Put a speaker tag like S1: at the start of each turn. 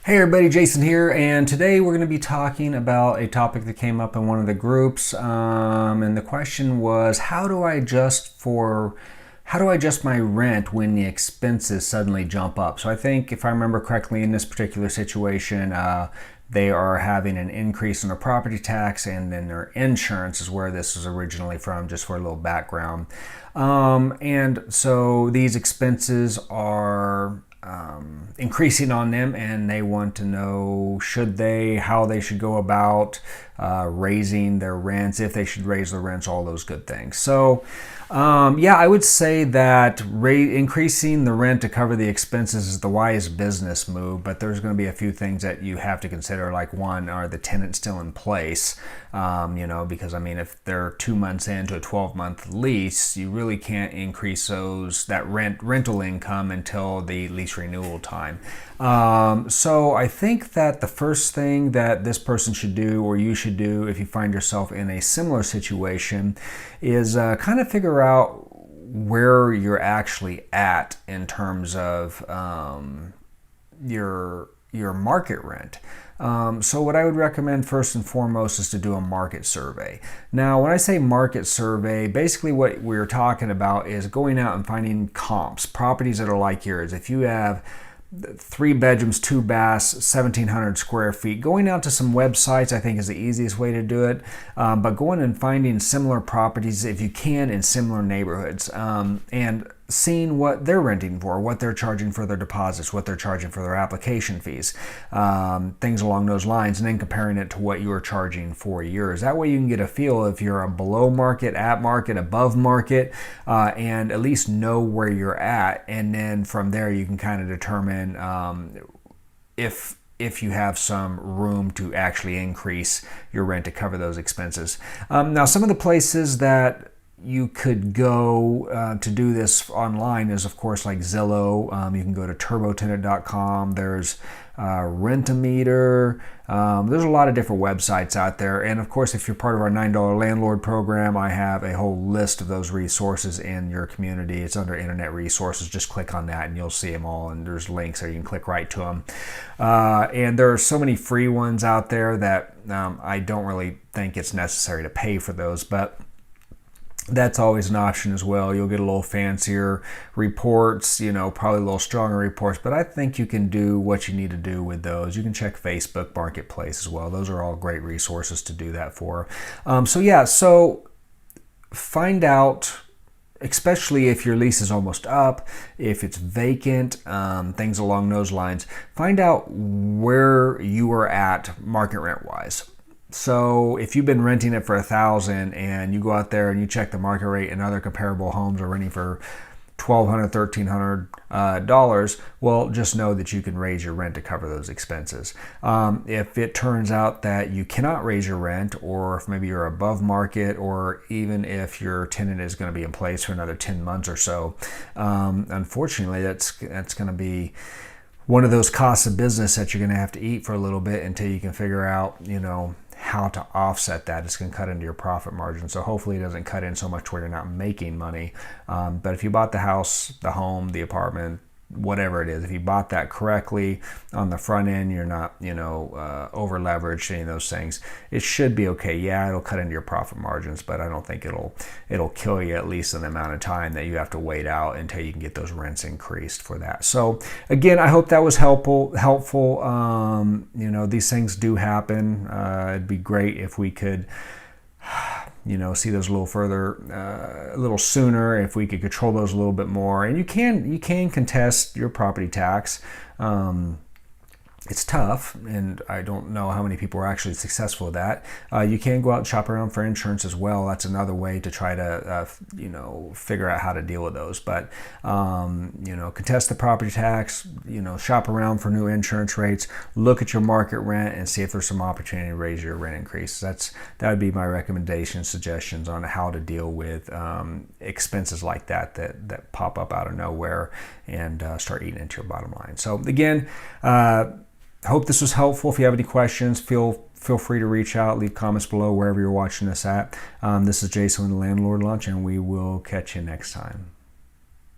S1: Hey everybody, Jason here, and today we're going to be talking about a topic that came up in one of the groups, and the question was, how do I adjust my rent when the expenses suddenly jump up? So I think, if I remember correctly, in this particular situation, they are having an increase in their property tax, and then their insurance is where this is originally from, just for a little background. And so these expenses are increasing on them, and they want to know how they should go about raising their rents, if they should raise their rents, all those good things. So yeah, I would say that increasing the rent to cover the expenses is the wise business move, but there's going to be a few things that you have to consider. Like, one, are the tenants still in place? Because I mean, if they're 2 months into a 12-month lease, you really can't increase that rental income until the lease renewal time. So I think that the first thing that this person should do, or you should do if you find yourself in a similar situation, is kind of figure out where you're actually at in terms of your market rent. So what I would recommend first and foremost is to do a market survey. Now, when I say market survey, basically what we're talking about is going out and finding comps, properties that are like yours. If you have 3 bedrooms, 2 baths, 1,700 square feet. Going out to some websites, I think, is the easiest way to do it. But going and finding similar properties, if you can, in similar neighborhoods, and seeing what they're renting for, what they're charging for their deposits, what they're charging for their application fees, things along those lines, and then comparing it to what you are charging for yours. That way you can get a feel if you're a below market, at market, above market, and at least know where you're at. And then from there you can kind of determine if you have some room to actually increase your rent to cover those expenses. Now, some of the places that you could go to do this online is, of course, like Zillow. You can go to turbotenant.com. There's Rent-A-Meter. There's a lot of different websites out there. And of course, if you're part of our $9 Landlord program, I have a whole list of those resources in your community. It's under Internet Resources. Just click on that and you'll see them all. And there's links there. You can click right to them. And there are so many free ones out there that I don't really think it's necessary to pay for those. But that's always an option as well. You'll get a little fancier reports, probably a little stronger reports, but I think you can do what you need to do with those. You can check Facebook Marketplace as well. Those are all great resources to do that for. So find out, especially if your lease is almost up, if it's vacant, things along those lines. Find out where you are at market rent wise. So if you've been renting it for $1,000 and you go out there and you check the market rate and other comparable homes are renting for $1,200, $1,300, well, just know that you can raise your rent to cover those expenses. If it turns out that you cannot raise your rent, or if maybe you're above market, or even if your tenant is going to be in place for another 10 months or so, unfortunately, that's going to be one of those costs of business that you're going to have to eat for a little bit until you can figure out, how to offset that. It's going to cut into your profit margin. So hopefully it doesn't cut in so much where you're not making money. But if you bought the house, the home, the apartment, whatever it is, if you bought that correctly on the front end, you're not, over leveraged, any of those things, it should be okay. Yeah, it'll cut into your profit margins, but I don't think it'll kill you, at least in the amount of time that you have to wait out until you can get those rents increased for that. So again, I hope that was helpful. These things do happen. It'd be great if we could see those a little further, a little sooner, if we could control those a little bit more. And you can contest your property tax. It's tough, and I don't know how many people are actually successful at that. You can go out and shop around for insurance as well. That's another way to try to, figure out how to deal with those. But, contest the property tax, shop around for new insurance rates, look at your market rent and see if there's some opportunity to raise your rent increase. That would be my recommendation, suggestions on how to deal with expenses like that pop up out of nowhere and start eating into your bottom line. So again, hope this was helpful. If you have any questions, feel free to reach out, leave comments below wherever you're watching this at. This is Jason with the Landlord Launch, and we will catch you next time.